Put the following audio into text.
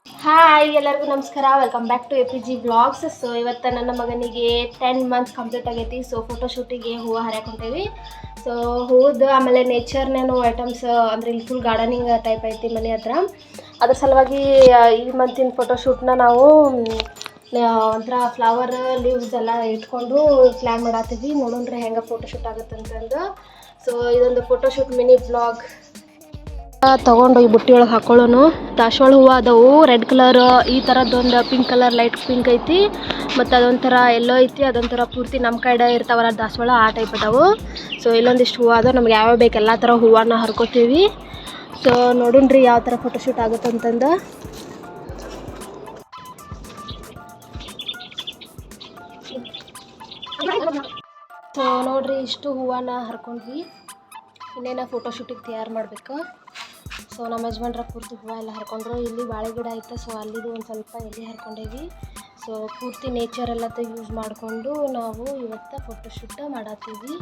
Hi ಎಲ್ಲರಿಗೂ ನಮಸ್ಕಾರ. Welcome back to APG vlogs. So ಇವತ್ತು ನನ್ನ ಮಗನಿಗೆ 10 ಮಂತ್ಸ್ ಕಂಪ್ಲೀಟ್ ಆಗೈತಿ. ಸೊ ಫೋಟೋಶೂಟಿಗೆ ಹೂವು ಹರಿಯಕ್ಕೆ ಹೊಂಟೇವಿ. ಸೊ ಹೂವುದು ಆಮೇಲೆ ನೇಚರ್ನೇನು ಐಟಮ್ಸ್ ಅಂದರೆ ಇಲ್ಲಿ ಫುಲ್ ಗಾರ್ಡನಿಂಗ್ ಟೈಪ್ ಐತಿ ಮನೆ ಹತ್ರ. ಅದ್ರ ಸಲುವಾಗಿ ಈ ಮಂತಿನ ಫೋಟೋಶೂಟ್ನ ನಾವು ಒಂಥರ ಫ್ಲವರ್ ಲೀವ್ಸ್ ಎಲ್ಲ ಇಟ್ಕೊಂಡು ಪ್ಲ್ಯಾನ್ ಮಾಡತ್ತೀವಿ. ನೋಡೋಣ್ರಿ ಹೆಂಗೆ ಫೋಟೋಶೂಟ್ ಆಗುತ್ತೆ ಅಂತಂದು. ಸೊ ಇದೊಂದು ಫೋಟೋಶೂಟ್ ಮಿನಿ ವ್ಲಾಗ್ ತಗೊಂಡು ಈ ಬುಟ್ಟಿ ಒಳಗೆ ಹಾಕೊಳ್ಳೋನು. ದಾಸವಾಳ ಹೂವು ಅದಾವು ರೆಡ್ ಕಲರ್, ಈ ಥರದ್ದೊಂದು ಪಿಂಕ್ ಕಲರ್ ಲೈಟ್ ಪಿಂಕ್ ಐತಿ, ಮತ್ತು ಅದೊಂಥರ ಎಲ್ಲೋ ಐತಿ, ಅದೊಂಥರ ಪೂರ್ತಿ ನಮ್ಮ ಕಡೆ ಇರ್ತಾವಲ್ಲ ದಾಸವಾಳ ಆ ಟೈಪ್ ಅದಾವು. ಸೊ ಇಲ್ಲೊಂದಿಷ್ಟು ಹೂವು ಅದಾವ, ನಮ್ಗೆ ಯಾವ್ಯಾವ ಬೇಕು ಎಲ್ಲ ಥರ ಹೂವನ್ನ ಹರ್ಕೋತೀವಿ. ಸೊ ನೋಡೋಣ್ರಿ ಯಾವ ಥರ ಫೋಟೋಶೂಟ್ ಆಗುತ್ತೆ ಅಂತಂದು. ಸೊ ನೋಡ್ರಿ ಇಷ್ಟು ಹೂವನ್ನ ಹರ್ಕೊಂಡ್ವಿ. ಇನ್ನೇನು ಫೋಟೋಶೂಟಿಗೆ ತಯಾರು ಮಾಡಬೇಕು. ಸೊ ನಮ್ಮ ಯಜಮಾನ್ರ ಪೂರ್ತಿ ಹೂವು ಎಲ್ಲ ಹರ್ಕೊಂಡ್ರು. ಇಲ್ಲಿ ಬಾಳೆ ಗಿಡ ಐತೆ, ಸೊ ಅಲ್ಲಿದು ಒಂದು ಸ್ವಲ್ಪ ಎಲ್ಲಿ ಹರ್ಕೊಂಡೇವಿ. ಸೊ ಪೂರ್ತಿ ನೇಚರ್ ಎಲ್ಲ ಯೂಸ್ ಮಾಡಿಕೊಂಡು ನಾವು ಇವತ್ತು ಫೋಟೋಶೂಟ್ ಮಾಡತ್ತೀವಿ.